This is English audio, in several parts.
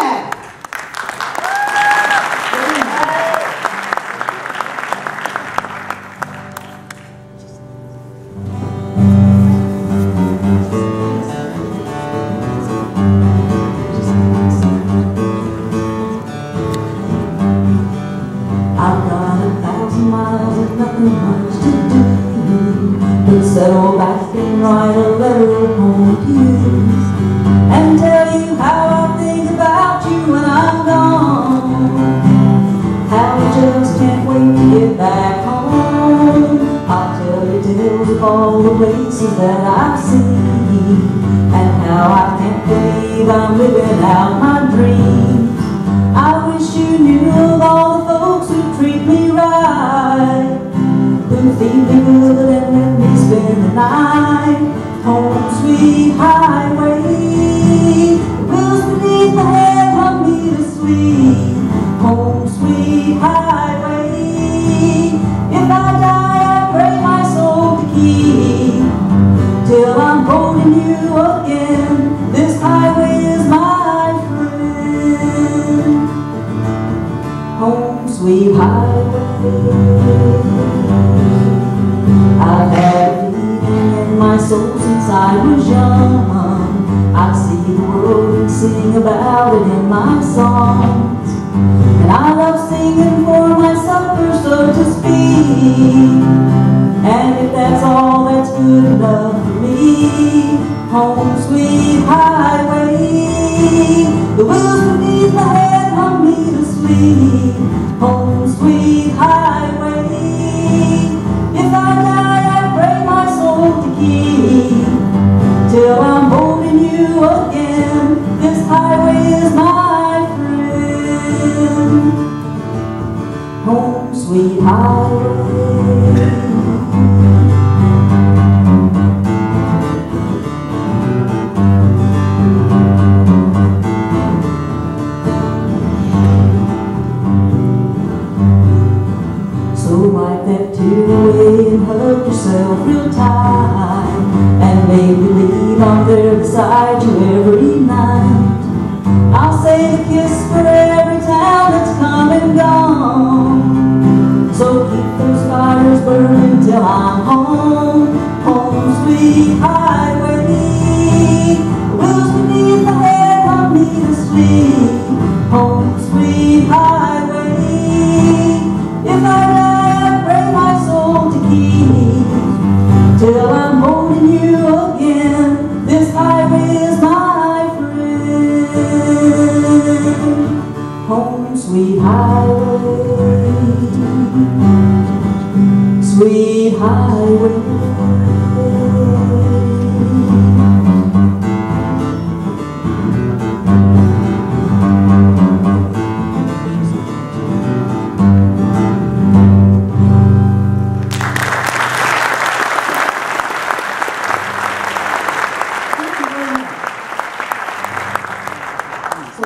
Beck. I've got 1,000 miles and nothing much to do but settle back and write a letter home to you and tell you how I think about you when I'm gone. How I just can't wait to get back home. I'll tell you tales of all the places that I've seen and how I can't believe I'm living out my dream. I wish you knew of all the folks who treat me right, who feed me good and let me spend the night. Home sweet highway, the wheels beneath my head hug me to sleep. Home sweet highway, if I die I pray my soul to keep till I'm holding you again. This highway is my friend. Home sweet highway. I've had a feeling in my soul since I was young. I see the world and sing about it in my songs. And I love singing for myself, so to speak. And if that's all that's good enough for me, home sweet highway, the wheels beneath my head hug me to sleep. Home sweet highway, if I die I pray my soul to keep till I'm holding you again. This highway is my friend. Home sweet highway. So wipe that tear away and hug yourself real tight, and make believe I'm there beside you every night. I'll save a kiss for every town that's come and gone. So keep those fires burning till I'm home. Home sweet highway, the wheels beneath my head hug me to sleep. Home sweet highway, if I die I pray my soul to keep till I'm holding you again. This highway is my friend. Home sweet highway, sweet highway.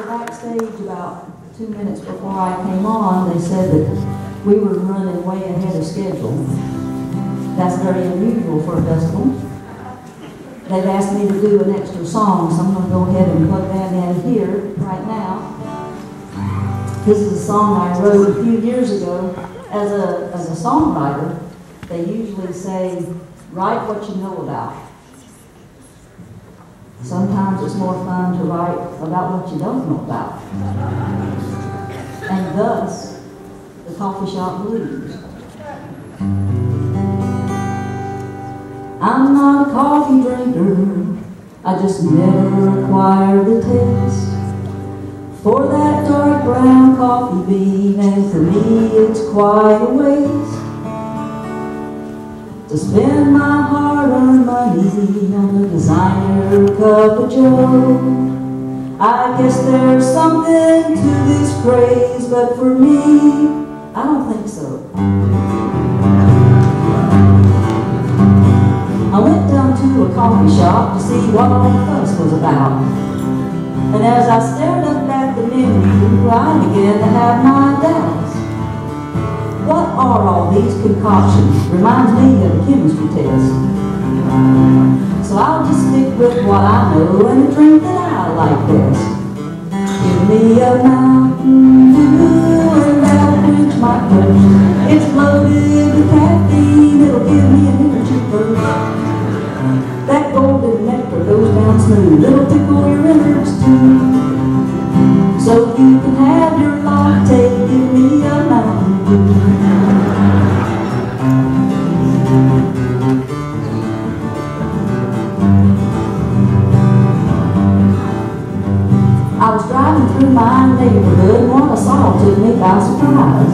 Backstage about 2 minutes before I came on, they said that we were running way ahead of schedule. That's very unusual for a festival. They've asked me to do an extra song, so I'm going to go ahead and plug that in here right now. This is a song I wrote a few years ago. As a songwriter, they usually say, write what you know about. Sometimes it's more fun to write about what you don't know about. And thus, the coffee shop blues. I'm not a coffee drinker, I just never acquired the taste for that dark brown coffee bean, and for me it's quite a waste to spend my hard-earned money on a designer cup of joe. I guess there's something to this craze, but for me, I don't think so. I went down to a coffee shop to see what all the fuss was about. And as I stared up at the menu, I began to have my doubts. What are all these concoctions? Reminds me of a chemistry test. So I'll just stick with what I know and a drink that I like best. Give me can have your latte, give me a Mountain Dew. I was driving through my neighborhood and what I saw took me by surprise.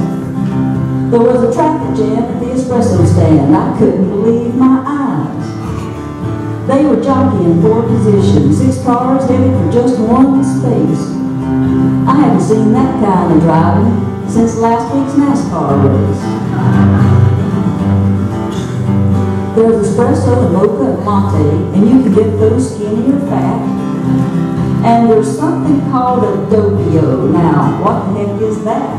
There was a traffic jam at the espresso stand. I couldn't believe my eyes. They were jockeying for position, 6 cars headed for just one space. I haven't seen that kind of driving since last week's NASCAR race. There's espresso and mocha and latte, and you can get those skinny or fat. And there's something called a doppio. Now, what the heck is that?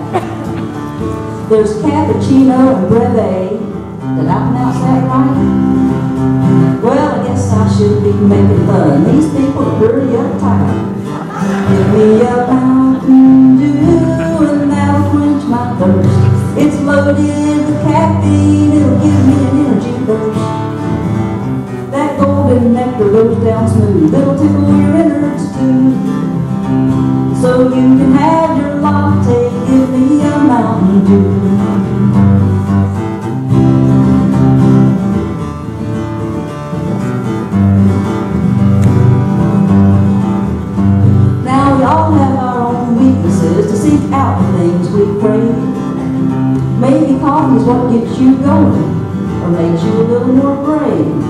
There's cappuccino and breve. Did I pronounce that right? Well, I guess I should be making fun. These people are pretty uptight. Give me a Mountain Dew and that'll quench my thirst. It's loaded with caffeine, it'll give me an energy burst. That golden nectar goes down smooth, it'll tickle your innards too. So you can have your latte, give me a Mountain Dew. Now we all have our own weaknesses to seek out the things we crave. Maybe coffee's what gets you going, or makes you a little more brave.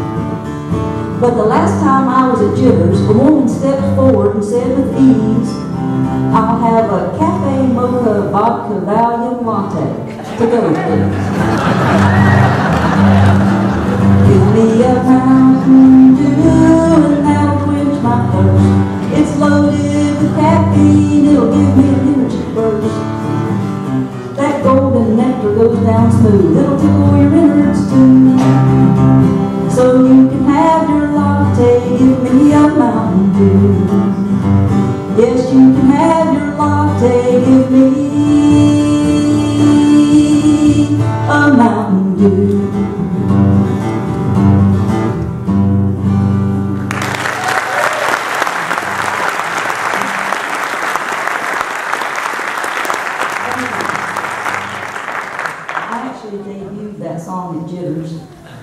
But the last time I was at Jitters, a woman stepped forward and said with ease, I'll have a cafe mocha vodka Valium latte to go, please. Give me a Mountain Dew and that'll quench my thirst. It's loaded with caffeine, it'll give me an energy burst. That golden nectar goes down smooth, it'll tickle your innards too. So you can have your latte, give me a Mountain Dew. Yes, you can have your latte, give me a Mountain Dew. I actually debuted that song at Jitters.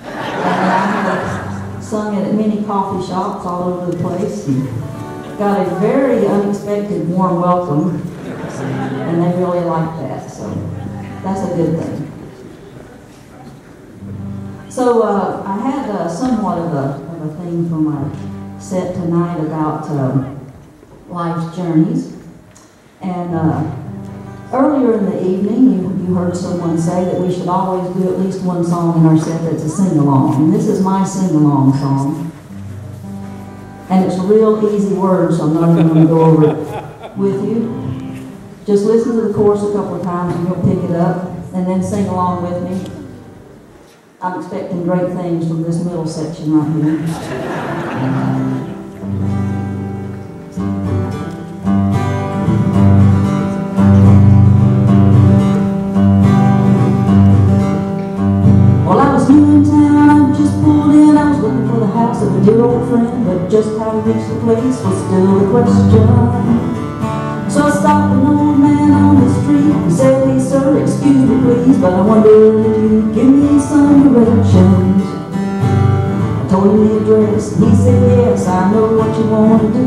And I have sung it at many coffee shops all over the place. And got a very unexpected warm welcome, and they really like that, so that's a good thing. So I had somewhat of a theme for my set tonight about life's journeys, and earlier in the evening you heard someone say that we should always do at least one song in our set that's a sing-along, and this is my sing-along song. And it's a real easy word, so I'm not even going to go over it with you. Just listen to the chorus a couple of times and you'll pick it up, and then sing along with me. I'm expecting great things from this middle section right here. Well, I was new in town, I just pulled in, I was looking for the house of a dear old friend, but just how to reach the place was still a question. So I stopped an old man on the street, he said, hey sir, excuse me please, but I wonder if you'd give me some directions. I told him the address, and he said, yes, I know what you want to do,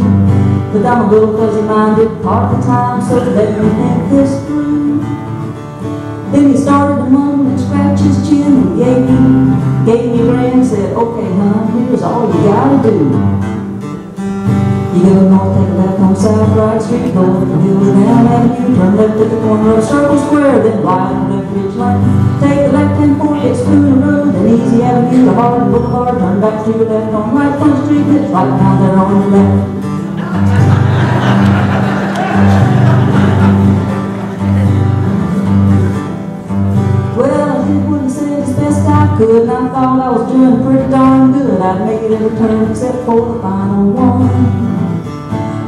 but I'm a little fuzzy-minded part of the time, so let me think this through. Then he started to mumble and scratch his chin and gave me a grin and said, okay, hon, here's all you gotta do. You go north, take a left on South Right Street, go up the hill down Avenue, turn left at the corner of Circle Square, then right on Left Ridge Lane. Take the left-hand fork, get Spooner Road, then Easy Avenue to Harden Boulevard, turn back to your left on Right Front Street, it's right down there on your left. And I thought I was doing pretty darn good. I'd make it every turn except for the final one.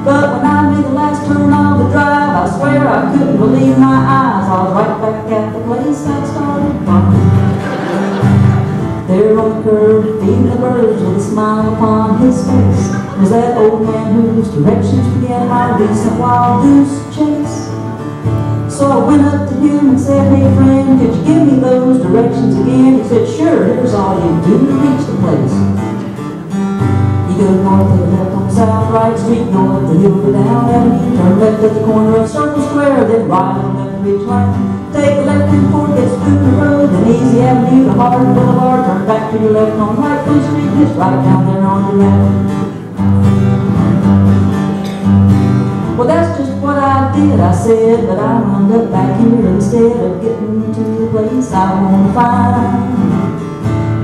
But when I made the last turn of the drive, I swear I couldn't believe my eyes. I was right back at the place I started from. There on the curb, feeding the birds with a smile upon his face, was that old man whose directions began my recent wild goose chase. So I went up to him and said, hey friend, could you give me those directions again? He said, sure, here's all you do to reach the place. You go north, take left on South Right Street, go up the hill to down Avenue, turn left at the corner of Circle Square, then right on left Ridge Line. Take the left hand forward, get Spooner Road, then Easy Avenue to Hard Boulevard, turn back to your left on Right Front Street, and it's right down there on your left. Well, that's just what I did, I said, but I wound up back here instead of getting to the place I want to find.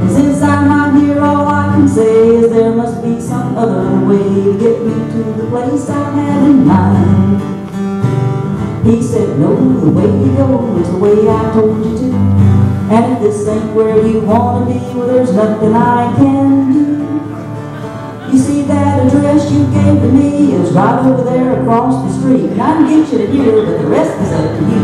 And since I'm not here, all I can say is there must be some other way to get me to the place I had in mind. He said, no, the way you go is the way I told you to. And if this ain't where you want to be, well, there's nothing I can do. You see, that address you gave to me is right over there across the street. And I can get you to here, but the rest is up to you.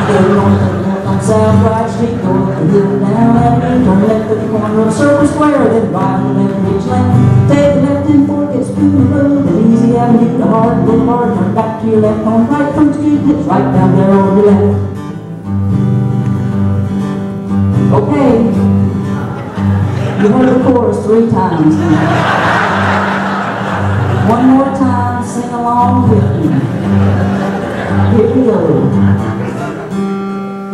You go north and left on South Right Street, go up the hill down Avenue, turn left at the corner of Circle Square, then right on left Ridge Lane. Take the left in fork at Spooner Road, then Easy Avenue to Hard Boulevard, turn back to your left on Right Front Street, it's right down there on your left. Okay. You heard the chorus 3 times now. One more time, sing along with me. Here we go.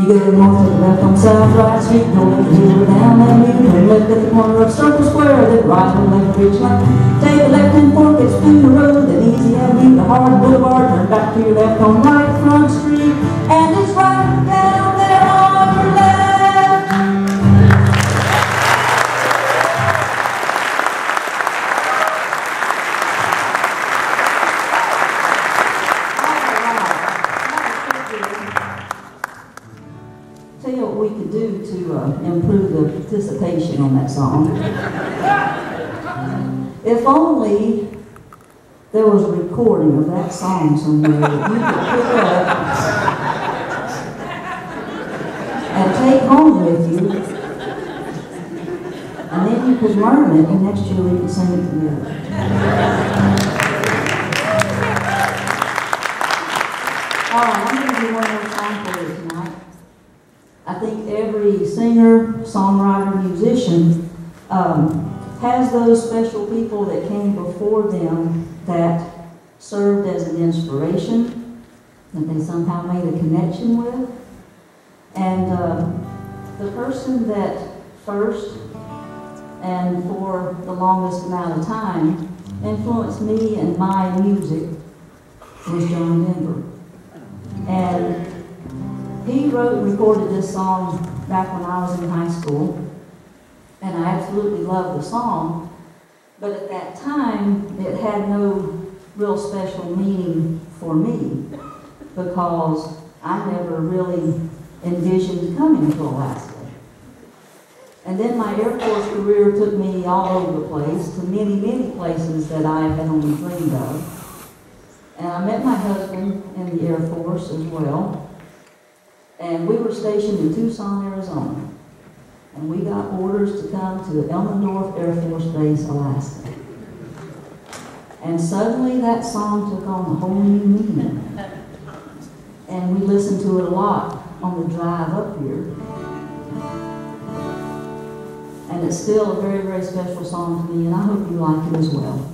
You go north to the left on South Right Street, go up the hill down Avenue, turn left at the corner of Circle Square, then right on left Ridge Lane. Take the left hand fork at Spooner Road, then Easy Avenue to Hard Boulevard, turn back to your left on Right Front Street, and it's right down there on your left. Tell you what we could do to improve the participation on that song. If only there was a recording of that song somewhere that you could pick up and take home with you, and then you could learn it, and next year we could sing it together. All right, I'm going to do one more song for you tonight. I think every singer, songwriter, musician has those special people that came before them that served as an inspiration, that they somehow made a connection with. And the person that first and for the longest amount of time influenced me and my music was John Denver. And he wrote and recorded this song back when I was in high school, and I absolutely loved the song, but at that time it had no real special meaning for me because I never really envisioned coming to Alaska. And then my Air Force career took me all over the place, to many, many places that I had only dreamed of. And I met my husband in the Air Force as well. And we were stationed in Tucson, Arizona. And we got orders to come to Elmendorf Air Force Base, Alaska. And suddenly that song took on a whole new meaning. And we listened to it a lot on the drive up here. And it's still a very, very special song to me, and I hope you like it as well.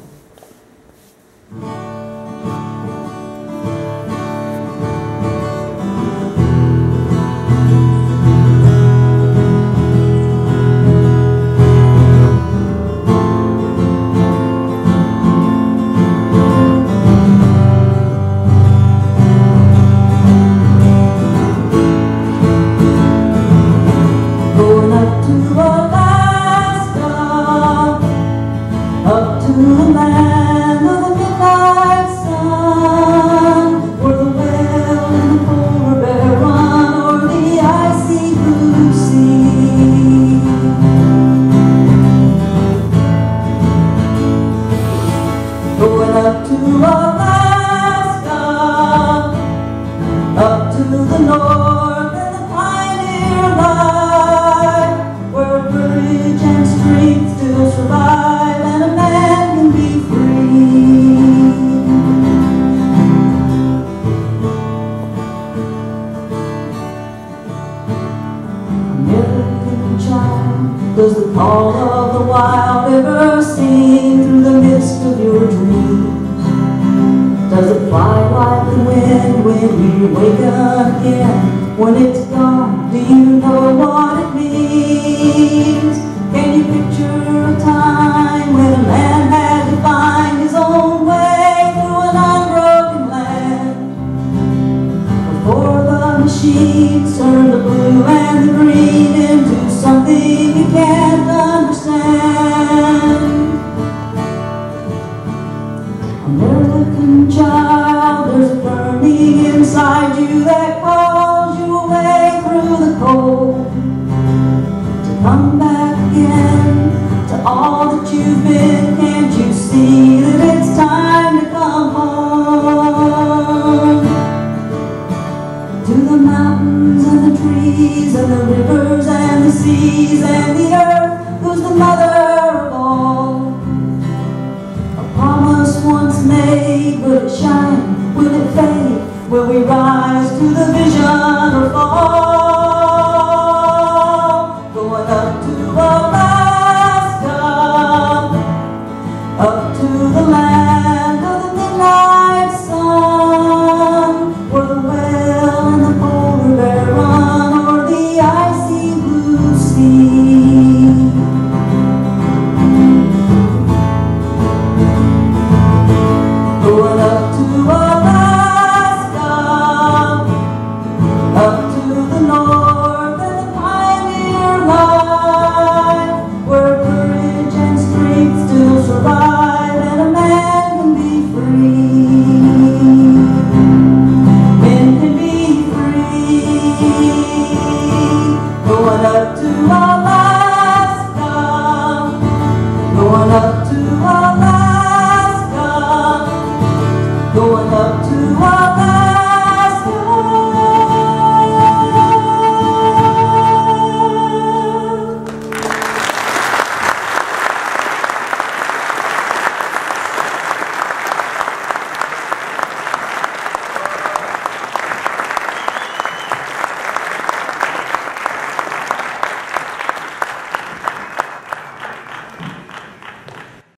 Going up to Alaska, up to when you wake up again, when it's gone, do you know what it means? Can you picture a time when a man had to find his own way through an unbroken land? Before the machines turned the blue and the green into something you can't understand. American child, there's a burning inside you that calls you away through the cold, to come back again to all that you've been. Can't you see that it's time to come home? To the mountains and the trees and the rivers and the seas and the earth, who's the mother of all. A promise once made, will it shine, will it fade? Will we rise to the vision or fall? Going up to Alaska, up to the land of the midnight sun, where the whale and the polar bear run, or the icy blue sea. Going up to Alaska, up to the north and the pioneer life, where courage and strength still survive and a man can be free. Men can be free. Going up to Alaska, going up to Alaska, going up to